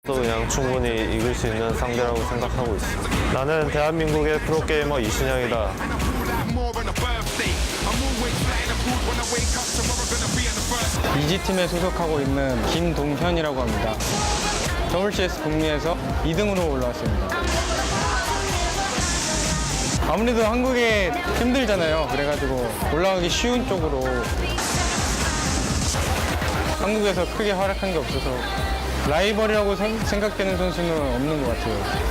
또 그냥 충분히 이길 수 있는 상대라고 생각하고 있어. 나는 대한민국의 프로게이머 이신영이다. 이지팀에 소속하고 있는 김동현이라고 합니다. WCS 북미에서 2등으로 올라왔습니다. 아무래도 한국에 힘들잖아요. 그래가지고 올라가기 쉬운 쪽으로 한국에서 크게 활약한 게 없어서 라이벌이라고 생각되는 선수는 없는 것 같아요.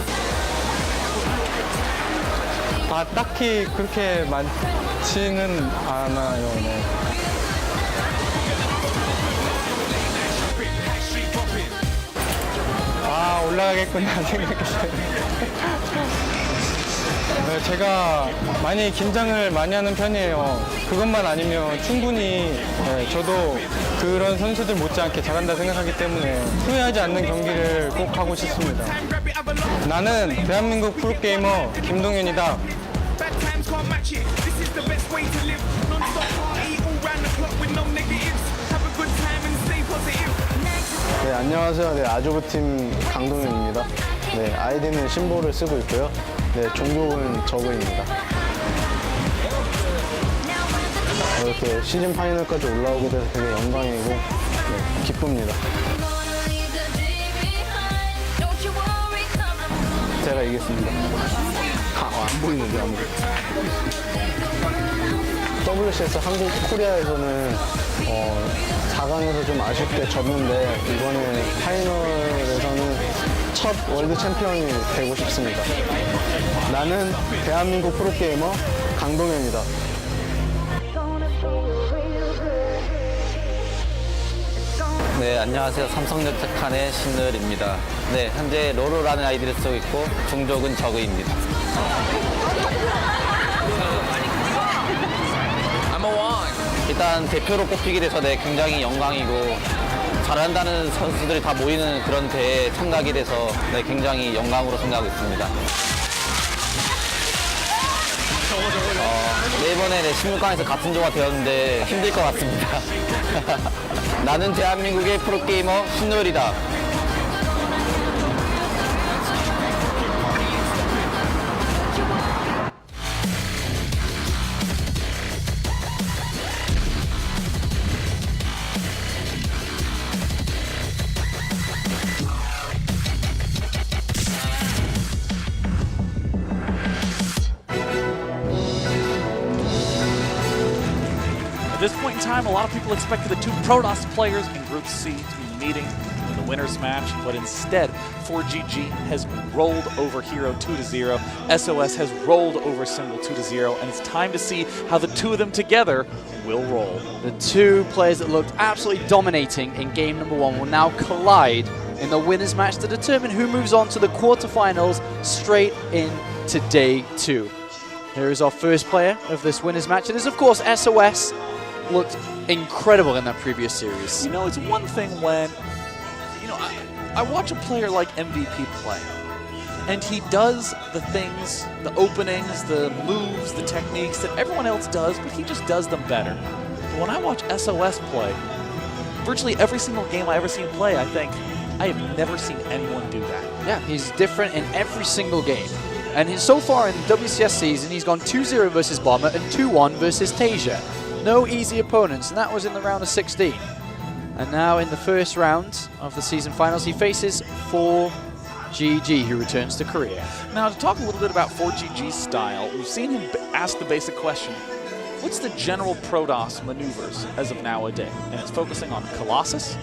딱히 그렇게 많지는 않아요. 네. 올라가겠구나 생각했어요. 네, 제가 많이 긴장을 많이 하는 편이에요. 그것만 아니면 충분히 저도 그런 선수들 못지않게 잘한다 생각하기 때문에 후회하지 않는 경기를 꼭 하고 싶습니다. 나는 대한민국 프로게이머 김동현이다. 네, 안녕하세요. 네, 아조브팀 강동현입니다. 네, 아이디는 심보를 쓰고 있고요. 네, 종족은 저그입니다. 이렇게 시즌 파이널까지 올라오게 돼서 되게 영광이고 네, 기쁩니다. 제가 이겼습니다. 안 보이는데 아무래도. WCS 한국 코리아에서는 4강에서 좀 아쉽게 졌는데 이번에 파이널에서는 첫 월드 챔피언이 되고 싶습니다. 나는 대한민국 프로게이머 강동현이다. 네, 안녕하세요. 삼성여택칸의 신늘입니다. 네, 현재 로로라는 아이디를 쓰고 있고 종족은 저그입니다. 일단 대표로 뽑히게 돼서 굉장히 영광이고 잘한다는 선수들이 다 모이는 그런 대회에 참가하게 돼서 굉장히 영광으로 생각하고 있습니다. 이번에 16강에서 같은 조가 되었는데 힘들 것 같습니다. 나는 대한민국의 프로게이머 신노을이다. At this point in time, a lot of people expected the two Protoss players in Group C to be meeting in the winners match, but instead, ForGG has rolled over Hero 2-0, SOS has rolled over Symbol 2-0, and it's time to see how the two of them together will roll. The two players that looked absolutely dominating in game number one will now collide in the winners match to determine who moves on to the quarterfinals straight into day two. Here is our first player of this winners match. It is, of course, SOS. Looked incredible in that previous series. You know, it's one thing when, I watch a player like MVP play, and he does the things, the openings, the moves, the techniques that everyone else does, but he just does them better. But when I watch SOS play, virtually every single game I ever seen play, I think, I have never seen anyone do that. Yeah, he's different in every single game. And so far in the WCS season, he's gone 2-0 versus Bomber and 2-1 versus Tasia. No easy opponents, and that was in the round of 16. And now in the first round of the season finals, he faces ForGG, who returns to Korea. Now, to talk a little bit about ForGG's style, we've seen him ask the basic question, what's the general Protoss maneuvers as of nowadays? And it's focusing on Colossus,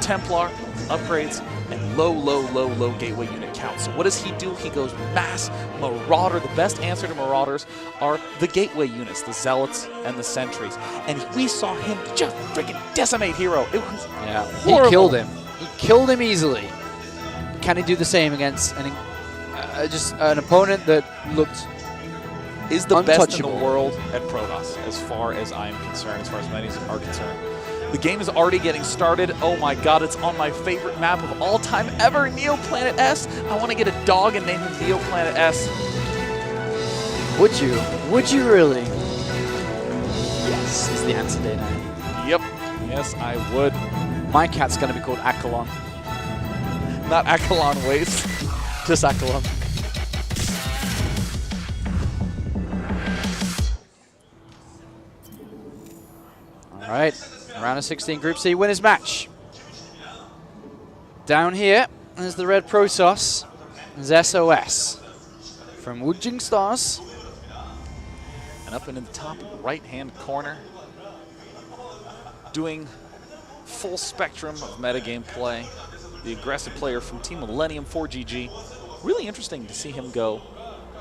Templar, upgrades, and low gateway unit count. So what does he do? He goes mass Marauder. The best answer to Marauders are the gateway units, the Zealots and the Sentries. And we saw him just freaking decimate Hero. It was horrible. He killed him. He killed him easily. Can he do the same against just an opponent that looked is the best in the untouchable world at Protoss, as far as I'm concerned, as far as many are concerned. The game is already getting started. Oh my god, it's on my favorite map of all time ever, Neoplanet S. I want to get a dog and name him Neoplanet S. Would you? Would you really? Yes, is the answer, Dana. Yep. Yes, I would. My cat's going to be called Akalon. Not Akalon Waste, just Akalon. All right, round of 16 Group C winners match. Down here is the red Protoss. There's SOS from Woodjing Stars. And up in the top right-hand corner, doing full spectrum of metagame play, the aggressive player from Team Millennium 4GG. Really interesting to see him go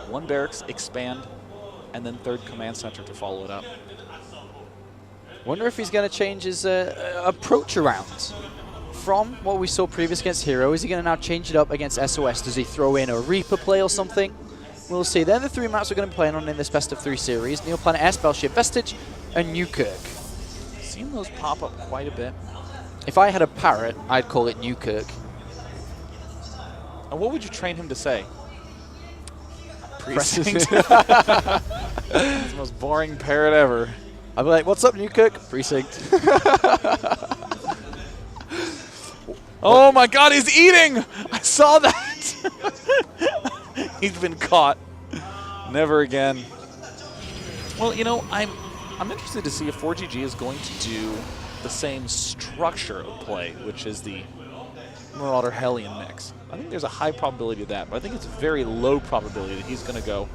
one barracks, expand, and then third command center to follow it up. Wonder if he's going to change his approach around from what we saw previous against Hero. Is he going to now change it up against SOS? Does he throw in a Reaper play or something? We'll see. They're the 3 maps we're going to be playing on in this best of 3 series. Neoplanet Air, Spellship Vestige, and Newkirk. Seen those pop up quite a bit. If I had a parrot, I'd call it Newkirk. And what would you train him to say? Precinct. It's the most boring parrot ever. I'd be like, what's up, Newkirk? Precinct. Oh my god, he's eating! I saw that! He's been caught. Never again. Well, you know, I'm interested to see if 4GG is going to do the same structure of play, which is the Marauder Hellion mix. I think there's a high probability of that, but I think it's a very low probability that he's going to go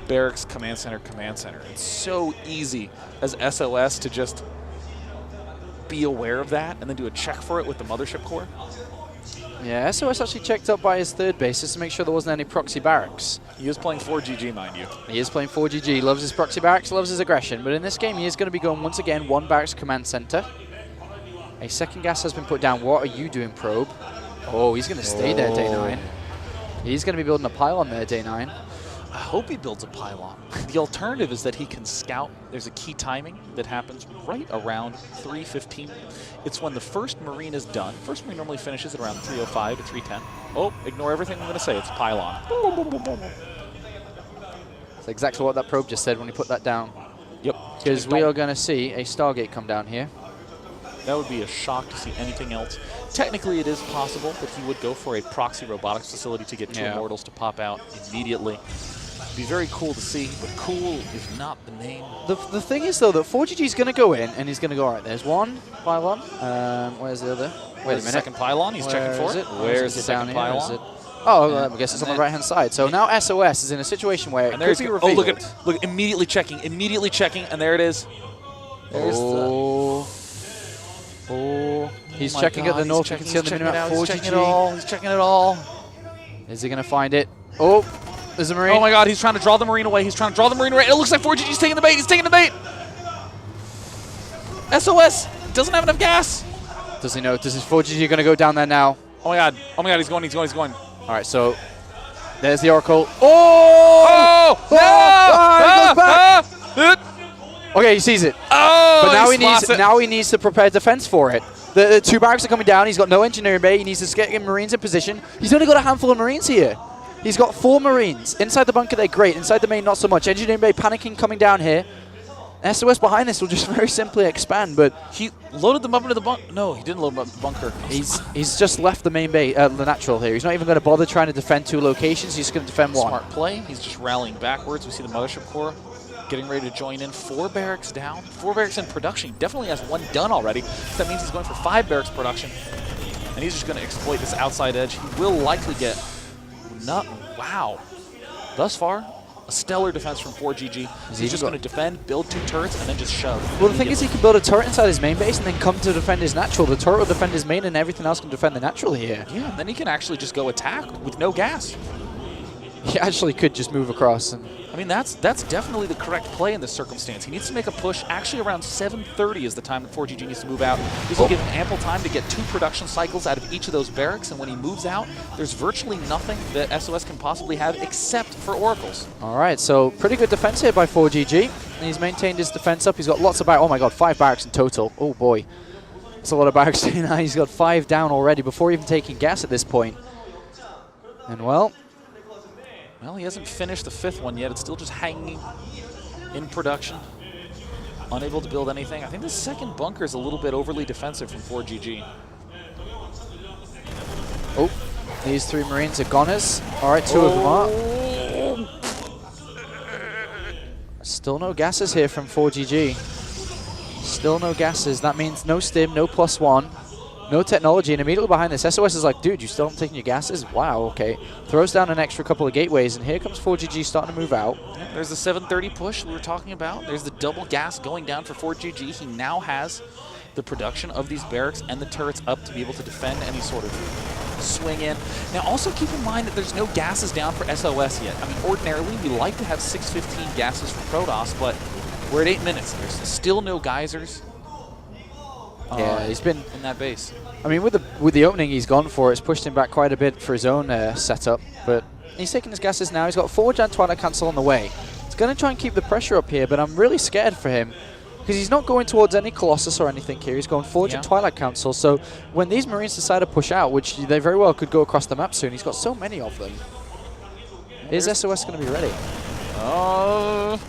barracks, command center, command center. It's so easy as SOS to just be aware of that and then do a check for it with the Mothership Core. Yeah, SOS actually checked up by his third base just to make sure there wasn't any proxy barracks. He is playing 4GG, mind you. He is playing 4GG, loves his proxy barracks, loves his aggression, but in this game he is going to be going once again one barracks command center. A second gas has been put down. What are you doing, Probe? Oh, he's going to stay there, Day 9. He's going to be building a pylon there, Day 9. I hope he builds a pylon. The alternative is that he can scout. There's a key timing that happens right around 3:15. It's when the first Marine is done. First Marine normally finishes at around 3:05 to 3:10. Oh, ignore everything I'm going to say. It's pylon. That's exactly what that Probe just said when he put that down. Yep. Because we are going to see a Stargate come down here. That would be a shock to see anything else. Technically, it is possible that he would go for a proxy robotics facility to get 2 Immortals to pop out immediately. It'd be very cool to see, but cool is not the name. The thing is, though, that 4GG is going to go in, and he's going to go, all right, there's one pylon. Where's the other? Wait a minute. Second pylon, he's checking for it. Where's the second pylon? Oh, I guess it's on the right-hand side. So now SOS is in a situation where it could be revealed. Oh, look, immediately checking, and there it is. There's He's checking at the north. You can see on the minimap 4GG. He's checking it all. Is he going to find it? Oh, there's a Marine. Oh my god, he's trying to draw the Marine away. It looks like 4GG's taking the bait. He's taking the bait. SOS doesn't have enough gas. Does he know? Does his 4GG going to go down there now? Oh my god, he's going. All right, so there's the Oracle. Okay, he sees it. But now he needs to prepare defense for it. The 2 barracks are coming down. He's got no engineering bay. He needs to get Marines in position. He's only got a handful of Marines here. He's got 4 Marines. Inside the bunker, they're great. Inside the main, not so much. Engineering bay panicking coming down here. SOS behind this will just very simply expand, but he loaded them up into the bunker. No, he didn't load them up into the bunker. He's just left the main bay, the natural here. He's not even going to bother trying to defend 2 locations. He's just going to defend 1. Smart play. He's just rallying backwards. We see the Mothership Core getting ready to join in. 4 barracks down. 4 barracks in production. He definitely has 1 done already. That means he's going for 5 barracks production. And he's just going to exploit this outside edge. He will likely get... Wow. Thus far, a stellar defense from 4GG. He's just going to defend, build 2 turrets, and then just shove. Well, the thing is, he can build a turret inside his main base and then come to defend his natural. The turret will defend his main, and everything else can defend the natural here. Yeah, and then he can actually just go attack with no gas. He actually could just move across. And I mean, that's definitely the correct play in this circumstance. He needs to make a push. Actually, around 7:30 is the time that 4GG needs to move out. This will give him ample time to get 2 production cycles out of each of those barracks, and when he moves out, there's virtually nothing that SOS can possibly have except for Oracles. All right, so pretty good defense here by 4GG. And he's maintained his defense up. He's got lots of barracks. Oh my god, 5 barracks in total. Oh boy. That's a lot of barracks. He's got 5 down already before even taking gas at this point. And well, he hasn't finished the 5th one yet. It's still just hanging in production. Unable to build anything. I think the second bunker is a little bit overly defensive from 4GG. Oh, These 3 Marines are goners. All right, 2 of them are. Still no gases here from 4GG. Still no gases. That means no stim, no +1, no technology. And immediately behind this, SOS is like, dude, you still haven't taken your gases? Wow, okay. Throws down an extra couple of gateways, and here comes 4GG starting to move out. There's the 730 push we were talking about. There's the double gas going down for 4GG. He now has the production of these barracks and the turrets up to be able to defend any sort of swing in. Now also keep in mind that there's no gases down for SOS yet. I mean, ordinarily we like to have 615 gases for Protoss, but we're at 8 minutes. There's still no geysers. Yeah, he's been in that base. I mean, with the opening he's gone for, it's pushed him back quite a bit for his own setup, but he's taking his gases now. He's got Forge and Twilight Cancel on the way. He's going to try and keep the pressure up here, but I'm really scared for him because he's not going towards any Colossus or anything here. He's going Forge and Twilight Cancel, so when these Marines decide to push out, which they very well could go across the map soon, he's got so many of them. Is SOS going to be ready? Oh,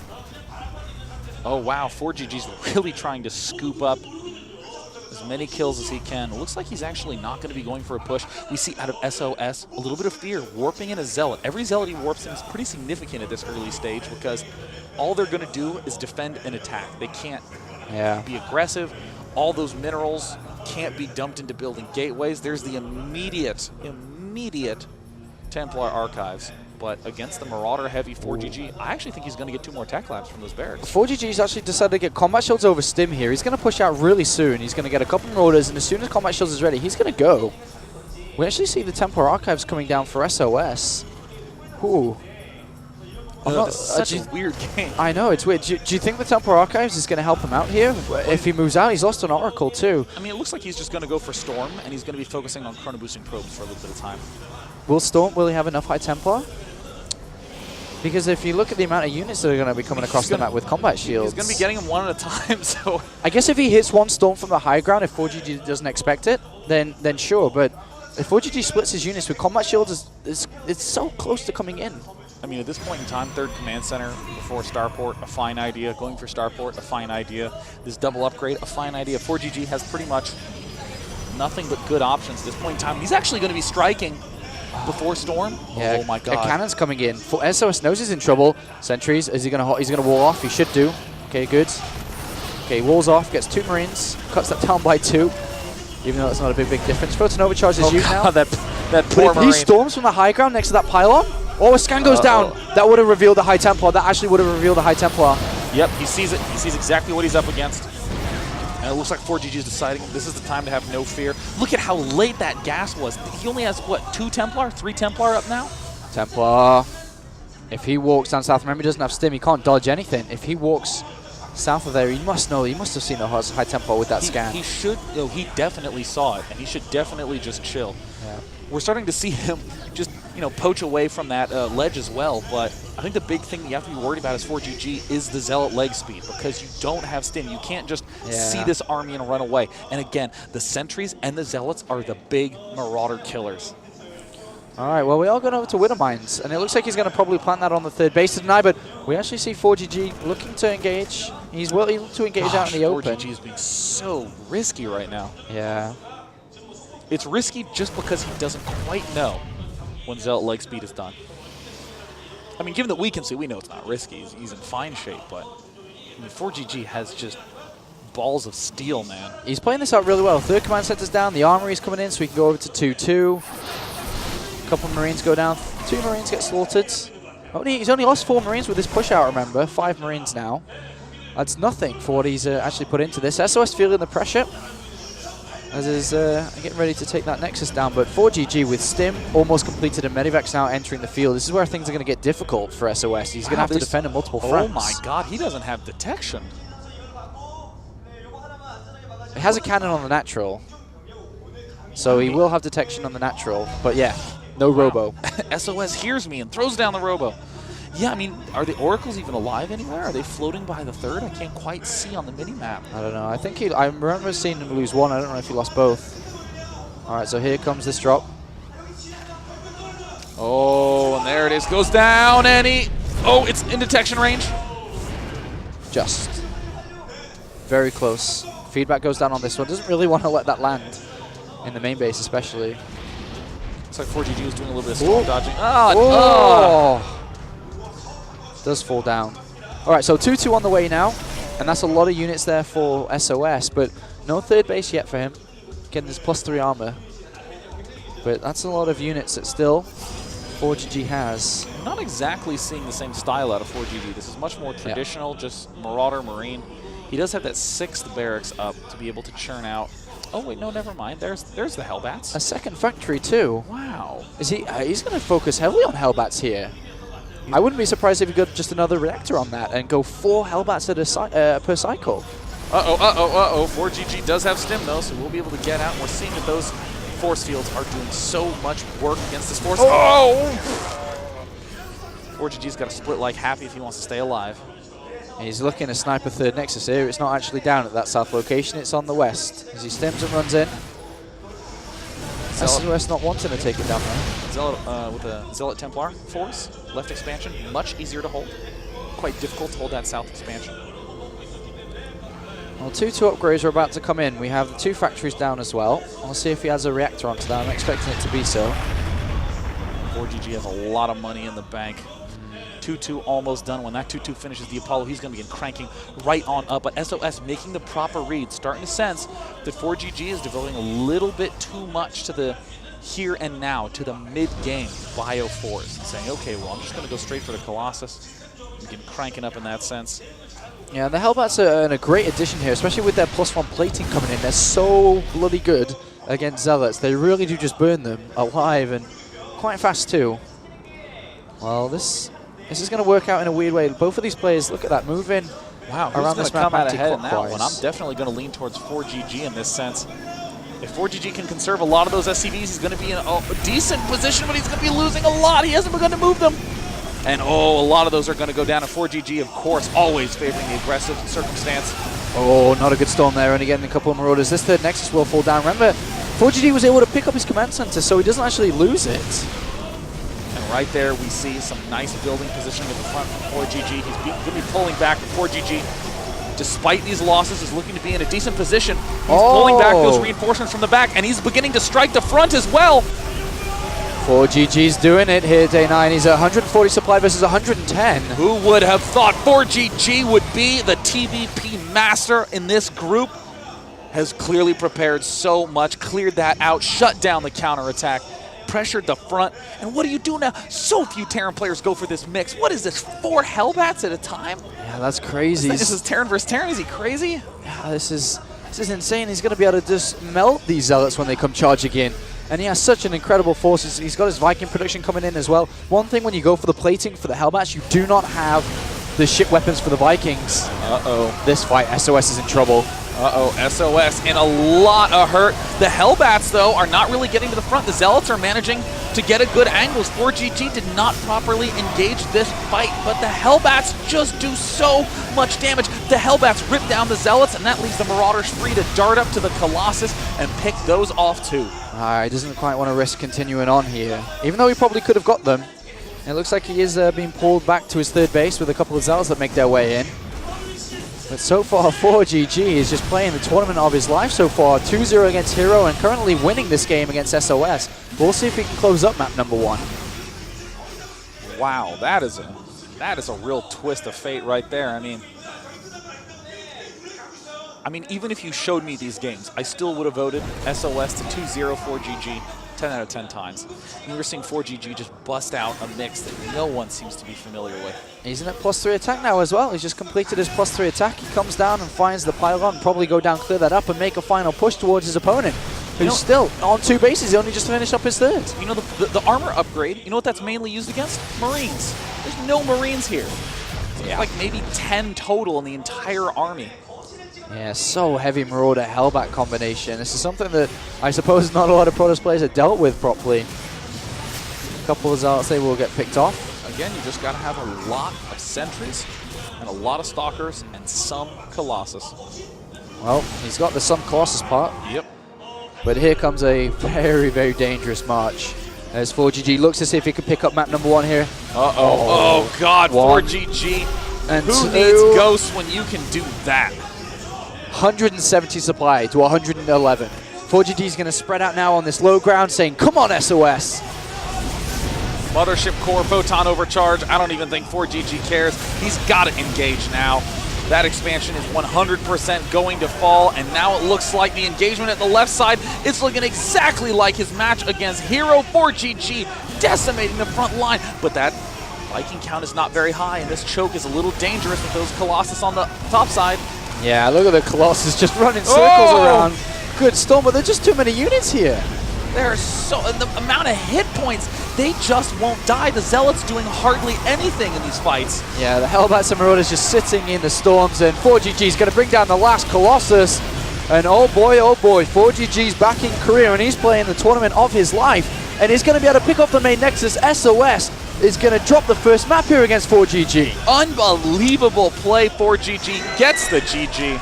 wow. 4GG's really trying to scoop up as many kills as he can. It looks like he's actually not going to be going for a push. We see out of SOS a little bit of fear, warping in a Zealot. Every Zealot he warps in is pretty significant at this early stage because all they're going to do is defend and attack. They can't be aggressive. All those minerals can't be dumped into building gateways. There's the immediate Templar archives. But against the Marauder-heavy 4GG, I actually think he's going to get 2 more tech labs from those barracks. 4GG's actually decided to get Combat Shields over Stim here. He's going to push out really soon. He's going to get a couple Marauders, and as soon as Combat Shields is ready, he's going to go. We actually see the Templar archives coming down for SOS. Ooh. It's such a weird game. I know, it's weird. Do you think the Templar Archives is going to help him out here? If he moves out, he's lost an Oracle too. I mean, it looks like he's just going to go for Storm, and he's going to be focusing on Chrono Boosting Probes for a little bit of time. Will he have enough High Templar? Because if you look at the amount of units that are going to be coming across the map with Combat Shields... He's going to be getting them one at a time, so... I guess if he hits one Storm from the high ground, if 4GG doesn't expect it, then sure, but if 4GG splits his units with Combat Shields, it's so close to coming in. I mean, at this point in time, 3rd Command Center before Starport, a fine idea. Going for Starport, a fine idea. This double upgrade, a fine idea. 4GG has pretty much nothing but good options at this point in time. He's actually going to be striking before Storm. Yeah, oh my God! A cannon's coming in. SOS knows he's in trouble. Sentries, he's gonna wall off. He should do. Okay, good. Okay, walls off. Gets 2 Marines. Cuts that down by 2. Even though it's not a big difference. Photon overcharges you now. that poor But if Marine. he storms from the high ground next to that pylon, a scan goes down. That would have revealed the High Templar. That actually would have revealed the High Templar. Yep, he sees it. He sees exactly what he's up against. And it looks like 4GG is deciding this is the time to have no fear. Look at how late that gas was. He only has, what, 2 Templar? 3 Templar up now? Templar. If he walks down south, remember he doesn't have stim, he can't dodge anything. If he walks south of there, he must have seen a High Templar with that scan. He should, he definitely saw it, and he should definitely just chill. Yeah. We're starting to see him just, poach away from that ledge as well, but I think the big thing that you have to be worried about as 4GG is the Zealot leg speed, because you don't have stim. You can't just see this army and run away. And again, the Sentries and the Zealots are the big Marauder killers. All right, well, we are going over to Widow Mines, and it looks like he's going to probably plant that on the 3rd base to deny, but we actually see 4GG looking to engage. He's willing to engage out in the open. 4GG is being so risky right now. Yeah. It's risky just because he doesn't quite know when Zealot leg speed is done. I mean, given that we can see, we know it's not risky. He's in fine shape, but I mean, 4GG has just balls of steel, man. He's playing this out really well. 3rd Command Center's down. The Armory's coming in, so we can go over to 2-2. A couple of Marines go down. 2 Marines get slaughtered. He's only lost 4 Marines with this push out, remember. 5 Marines now. That's nothing for what he's actually put into this. SOS feeling the pressure as is getting ready to take that Nexus down. But 4GG with Stim almost completed and Medivacs now entering the field. This is where things are going to get difficult for SOS. He's going to have to defend on multiple fronts. Oh my God, he doesn't have detection. He has a cannon on the natural. So he will have detection on the natural. But yeah, no robo. SOS hears me and throws down the robo. Yeah, I mean, are the Oracles even alive anywhere? Are they floating by the 3rd? I can't quite see on the mini-map. I don't know. I think I remember seeing him lose 1. I don't know if he lost both. All right, so here comes this drop. Oh, and there it is. Goes down, and oh, it's in detection range. Just. Very close. Feedback goes down on this one. Doesn't really want to let that land in the main base especially. Looks like 4GG was doing a little bit of storm dodging. Does fall down. All right, so 2-2 on the way now, and that's a lot of units there for SOS, but no third base yet for him. Getting his +3 armor. But that's a lot of units that still 4GG has. I'm not exactly seeing the same style out of 4GG. This is much more traditional, just Marauder, Marine. He does have that 6th barracks up to be able to churn out. Oh wait, no, never mind. There's the Hellbats. A second factory too. Wow. Is he? He's going to focus heavily on Hellbats here. I wouldn't be surprised if he got just another reactor on that and go 4 Hellbats at per cycle. 4GG does have stim though, so we'll be able to get out. We're seeing that those force fields are doing so much work against this force. 4GG's got to split like happy if he wants to stay alive. He's looking to snipe a third Nexus here. It's not actually down at that south location, it's on the west. As he stims and runs in. SOS not wanting to take it down there. Zealot with a Zealot Templar force, left expansion, much easier to hold. Quite difficult to hold that south expansion. Well, 2-2 upgrades are about to come in. We have the 2 factories down as well. I'll see if he has a reactor onto that. I'm expecting it to be so. 4GG has a lot of money in the bank. 2-2 almost done. When that 2-2 finishes the Apollo, he's going to begin cranking right on up. But SOS making the proper read, starting to sense that 4GG is devoting a little bit too much to the here and now, to the mid-game bio force. And saying, okay, well, I'm just going to go straight for the Colossus. Begin cranking up in that sense. Yeah, the Hellbats are a great addition here, especially with their +1 plating coming in. They're so bloody good against Zealots. They really do just burn them alive and quite fast too. Well, this is going to work out in a weird way. Both of these players, look at that, moving around this map come out ahead in that anti-clockwise. one. I'm definitely going to lean towards 4GG in this sense. If 4GG can conserve a lot of those SCVs, he's going to be in a decent position, but he's going to be losing a lot. He hasn't begun to move them. And a lot of those are going to go down. And 4GG, of course, always favoring the aggressive circumstance. Oh, not a good storm there, only getting a couple of Marauders. This third Nexus will fall down. Remember, 4GG was able to pick up his command center, so he doesn't actually lose it. And right there, we see some nice building positioning at the front for 4GG. He's going to be pulling back, but 4GG, despite these losses, is looking to be in a decent position. He's pulling back those reinforcements from the back, and he's beginning to strike the front as well. 4GG's doing it here, day 9. He's at 140 supply versus 110. Who would have thought 4GG would be the TVP master in this group? Has clearly prepared so much, cleared that out, shut down the counterattack, pressured the front. And what do you do now? So few Terran players go for this mix. What is this, 4 Hellbats at a time? Yeah, that's crazy. This is Terran versus Terran. Is he crazy? Yeah, this is insane. He's going to be able to just melt these Zealots when they come charging in. And he has such an incredible force. He's got his Viking production coming in as well. One thing when you go for the plating for the Hellbats, you do not have the ship weapons for the Vikings. This fight, SOS is in trouble. SOS in a lot of hurt. The Hellbats, though, are not really getting to the front. The Zealots are managing to get a good angles. 4GG did not properly engage this fight, but the Hellbats just do so much damage. The Hellbats rip down the Zealots, and that leaves the Marauders free to dart up to the Colossus and pick those off, too. He doesn't quite want to risk continuing on here, even though he probably could have got them. It looks like he is being pulled back to his third base with a couple of Zealots that make their way in. But so far, 4GG is just playing the tournament of his life so far. 2-0 against Hero and currently winning this game against SOS. We'll see if he can close up map number 1. Wow, that is a real twist of fate right there. I mean, even if you showed me these games, I still would have voted SOS to 2-0 4GG 10 out of 10 times. And we're seeing 4GG just bust out a mix that no one seems to be familiar with. He's in a +3 attack now as well. He's just completed his +3 attack. He comes down and finds the pylon, probably go down, clear that up, and make a final push towards his opponent, who's still on 2 bases. He only just finished up his third. You know, the armor upgrade, you know what that's mainly used against? Marines. There's no Marines here. Yeah. Like maybe 10 total in the entire army. Yeah, so heavy Marauder Hellbat combination. This is something that I suppose not a lot of Protoss players have dealt with properly. A couple of Zealots they will get picked off. Again, you just got to have a lot of sentries and a lot of stalkers and some Colossus. Well, he's got the some Colossus part. Yep. But here comes a very, very dangerous march. As 4GG looks to see if he can pick up map number 1 here. Oh God, 4GG. And who needs ghosts when you can do that? 170 supply to 111. ForGG is going to spread out now on this low ground, saying, come on, SOS. Mothership core, photon overcharge. I don't even think ForGG cares. He's got to engage now. That expansion is 100% going to fall, and now it looks like the engagement at the left side is looking exactly like his match against Hero. ForGG decimating the front line, but that Viking count is not very high, and this choke is a little dangerous with those Colossus on the top side. Yeah, look at the Colossus just running circles around. Good storm, but there's just too many units here. There's so the amount of hit points, they just won't die. The Zealots doing hardly anything in these fights. Yeah, the Hellbats and Marauders just sitting in the storms, and ForGG is going to bring down the last Colossus. And oh boy, 4GG's back in Korea, and he's playing the tournament of his life, and he's going to be able to pick up the main Nexus. SOS is going to drop the first map here against ForGG. Unbelievable play. ForGG gets the GG.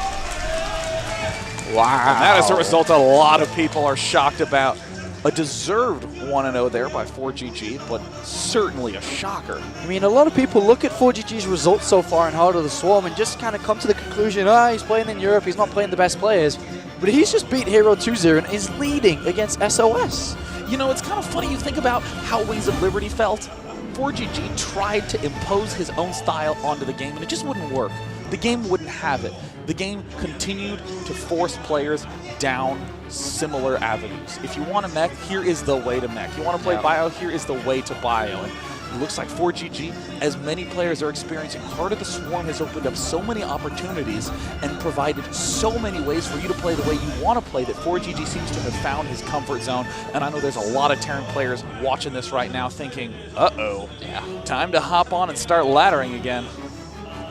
Wow. And that is a result a lot of people are shocked about. A deserved 1-0 there by ForGG, but certainly a shocker. I mean, a lot of people look at ForGG's results so far in Heart of the Swarm and just kind of come to the conclusion, he's playing in Europe, he's not playing the best players. But he's just beat Hero 2-0 and is leading against SOS. You know, it's kind of funny. You think about how Wings of Liberty felt. ForGG tried to impose his own style onto the game, and it just wouldn't work. The game wouldn't have it. The game continued to force players down similar avenues. If you want to mech, here is the way to mech. You want to play bio, here is the way to bio. And it looks like ForGG, as many players are experiencing, Heart of the Swarm has opened up so many opportunities and provided so many ways for you to play the way you want to play that ForGG seems to have found his comfort zone. And I know there's a lot of Terran players watching this right now thinking, time to hop on and start laddering again.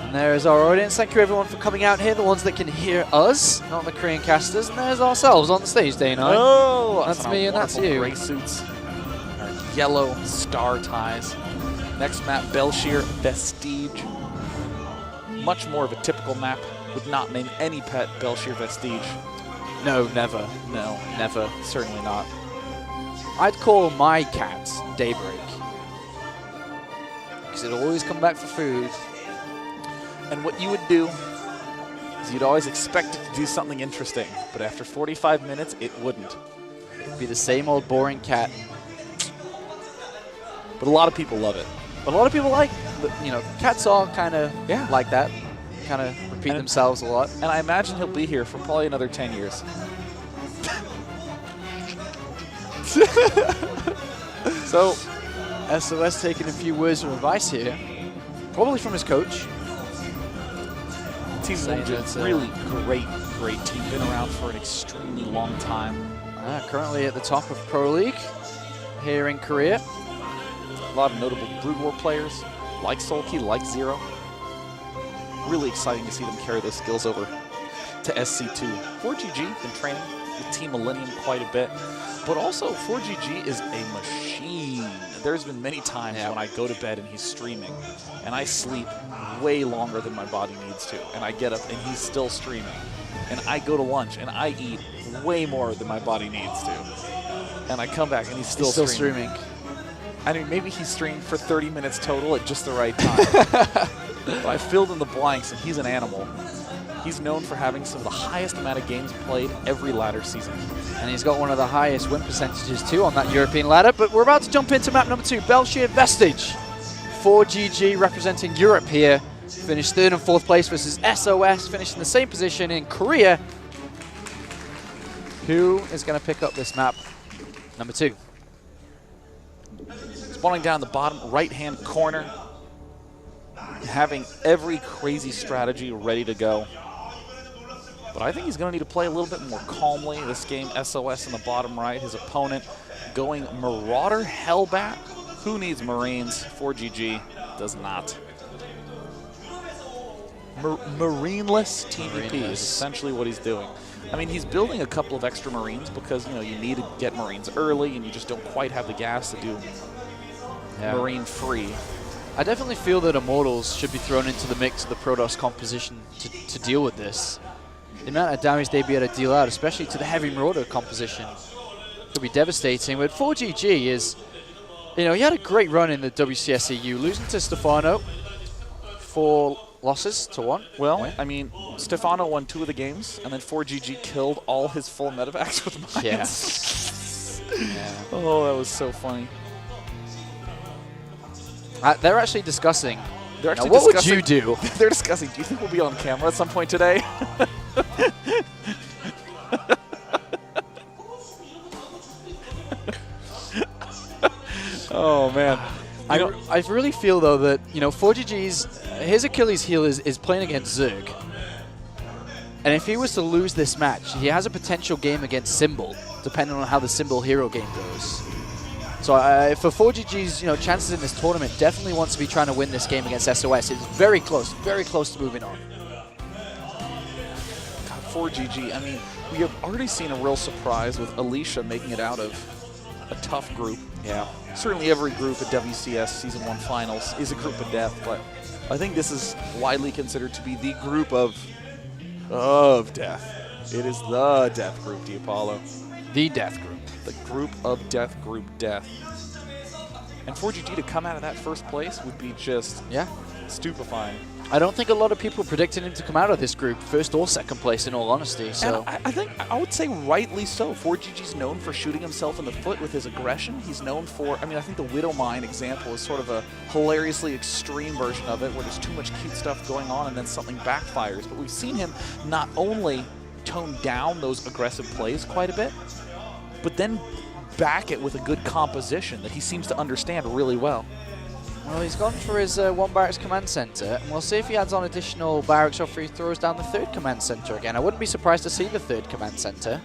And there's our audience. Thank you everyone for coming out here, the ones that can hear us, not the Korean casters. And there's ourselves on the stage, Dana. Oh, that's me and that's you. Gray suits, our yellow star ties. Next map, Belshir Vestige. Much more of a typical map. Would not name any pet Belshir Vestige. No, never. No, never. Certainly not. I'd call my cat Daybreak, because it'll always come back for food. And what you would do is you'd always expect it to do something interesting, but after 45 minutes, it wouldn't. It'd be the same old boring cat. But a lot of people love it. But a lot of people like, cats are kind of like that. Kind of repeat themselves a lot. And I imagine he'll be here for probably another 10 years. So, SOS taking a few words of advice here. Probably from his coach. Team Ninja, really great team. Been around for an extremely long time. Currently at the top of Pro League here in Korea. A lot of notable Brood War players, like Solkey, like Zero. Really exciting to see them carry those skills over to SC2. ForGG been training with Team Millennium quite a bit, but also ForGG is a machine. There's been many times when I go to bed and he's streaming, and I sleep way longer than my body needs to, and I get up and he's still streaming, and I go to lunch and I eat way more than my body needs to, and I come back and he's still streaming. I mean, maybe he streamed for 30 minutes total at just the right time. But I filled in the blanks, and he's an animal. He's known for having some of the highest amount of games played every ladder season. And he's got one of the highest win percentages too on that European ladder. But we're about to jump into map number 2, Belshir Vestige. ForGG representing Europe here. Finished 3rd and 4th place versus SOS, finished in the same position in Korea. Who is going to pick up this map number 2? Spawning down the bottom right-hand corner, having every crazy strategy ready to go. But I think he's going to need to play a little bit more calmly. This game, SOS in the bottom right, his opponent going Marauder Hellbat. Who needs Marines? ForGG does not. Marineless TVP is essentially what he's doing. I mean, he's building a couple of extra Marines because, you need to get Marines early and you just don't quite have the gas to do Marine free. I definitely feel that Immortals should be thrown into the mix of the Protoss composition to deal with this. The amount of damage they'd be able to deal out, especially to the heavy Marauder composition, could be devastating. But ForGG is, he had a great run in the WCS EU, losing to Stefano for losses to 1. Well, Win. I mean, Stefano won 2 of the games, and then ForGG killed all his full medevacs with mines. Yeah. Oh, that was so funny. They're actually discussing. They're actually What would discussing, you do? They're discussing, do you think we'll be on camera at some point today? Oh, man. I really feel, though, that, ForGG's, his Achilles heel is playing against Zerg. And if he was to lose this match, he has a potential game against Symbol, depending on how the Symbol hero game goes. So for ForGG's chances in this tournament, definitely wants to be trying to win this game against SOS. It's very close to moving on. God, ForGG, I mean, we have already seen a real surprise with Alicia making it out of a tough group. Yeah. Certainly every group at WCS Season 1 Finals is a group of death, but I think this is widely considered to be the group of death. It is the death group, Diapollo. The death group. The group of death, group death. And ForGG to come out of that first place would be just stupefying. I don't think a lot of people predicted him to come out of this group first or second place, in all honesty. So And I think I would say rightly so. ForGG's known for shooting himself in the foot with his aggression. He's known for, I mean, I think the Widow Mine example is sort of a hilariously extreme version of it, where there's too much cute stuff going on and then something backfires. But we've seen him not only tone down those aggressive plays quite a bit, but then back it with a good composition that he seems to understand really well. Well, he's gone for his 1 barracks command center, and we'll see if he adds on additional barracks or if he throws down the 3rd command center again. I wouldn't be surprised to see the 3rd command center.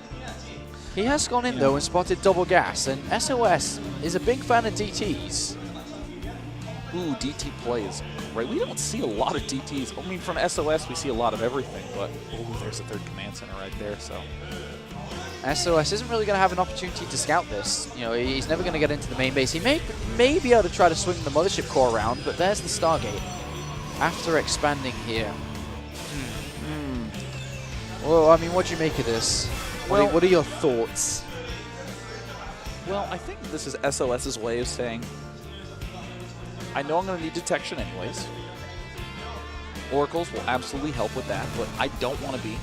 He has gone in, though, and spotted double gas, and SOS is a big fan of DTs. Ooh, DT play is great. We don't see a lot of DTs. I mean, from SOS, we see a lot of everything, but ooh, there's the 3rd command center right there, so. SOS isn't really going to have an opportunity to scout this. He's never going to get into the main base. He may be able to try to swing the mothership core around, but there's the Stargate. After expanding here. Well, I mean, what do you make of this? Well, what are your thoughts? Well, I think this is SOS's way of saying, I know I'm going to need detection anyways. Oracles will absolutely help with that, but I don't want to be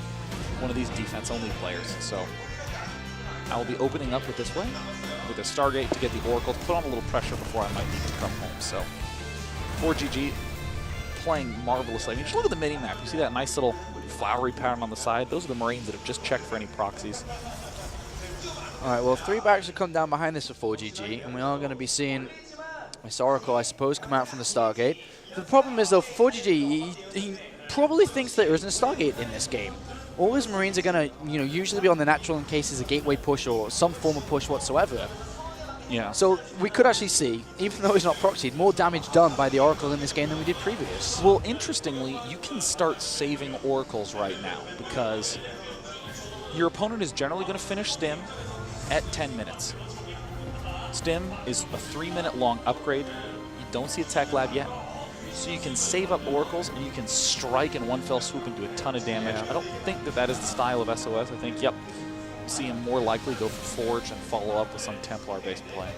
one of these defense-only players, so I will be opening up with this way, with a Stargate to get the Oracles, put on a little pressure before I might need to come home. So ForGG playing marvelously. I mean, just look at the mini-map. You see that nice little flowery pattern on the side? Those are the Marines that have just checked for any proxies. All right, well, 3 barracks have come down behind this for ForGG, and we are going to be seeing this Oracle, I suppose, come out from the Stargate. The problem is, though, ForGG, he probably thinks that there isn't a Stargate in this game. All his Marines are going to, usually be on the natural in case there's a gateway push or some form of push whatsoever. Yeah. So we could actually see, even though he's not proxied, more damage done by the Oracle in this game than we did previous. Well, interestingly, you can start saving Oracles right now because your opponent is generally going to finish Stim at 10 minutes. Stim is a 3-minute long upgrade. You don't see a tech lab yet. So you can save up Oracles and you can strike in one fell swoop and do a ton of damage. Yeah. I don't think that is the style of SOS. I think, yep, see him more likely go for Forge and follow up with some Templar-based play.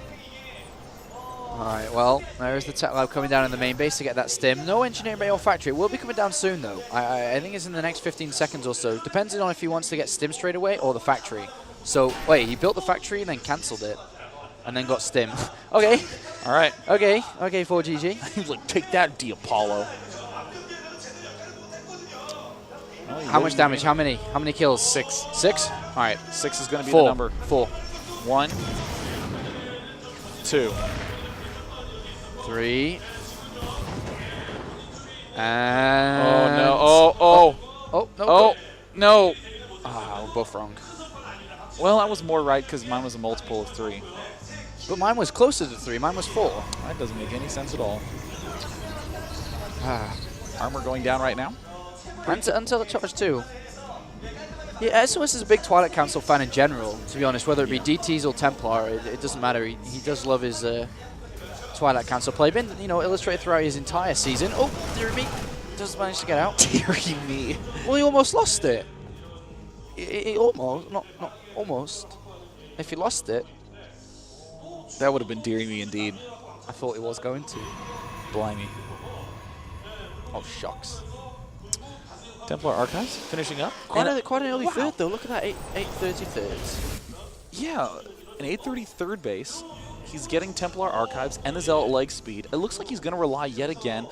All right, well, there's the tech lab coming down in the main base to get that Stim. No engineering bay or factory. It will be coming down soon, though. I think it's in the next 15 seconds or so, depending on if he wants to get Stim straight away or the factory. So, wait, he built the factory and then cancelled it, and then got Stim. Okay. All right. Okay, 4GG. He's like, take that, Diapollo. Well, How much damage? How many? How many kills? 6. 6? All right. 6 is going to be 4. the number. 4. 1, 2. 3. And... Oh, no. Oh. Oh, no. Oh, no. Ah, we're both wrong. Well, I was more right because mine was a multiple of 3. But mine was closer to 3. Mine was 4. That doesn't make any sense at all. Ah. Armor going down right now. Until the charge 2. Yeah, SOS is a big Twilight Council fan in general, to be honest. Whether it be DTs or Templar, it doesn't matter. He does love his Twilight Council play. Been, illustrated throughout his entire season. Oh, dear me. Doesn't manage to get out. Deary me. Well, he almost lost it. He almost, not almost. If he lost it, That would have been deary me indeed. I thought he was going to. Blimey. Oh, shucks. Templar Archives finishing up. Quite And, an early wow. third, though. Look at that, 8:30 thirds. Yeah, an 8:30 third base. He's getting Templar Archives and the Zealot leg speed. It looks like he's going to rely yet again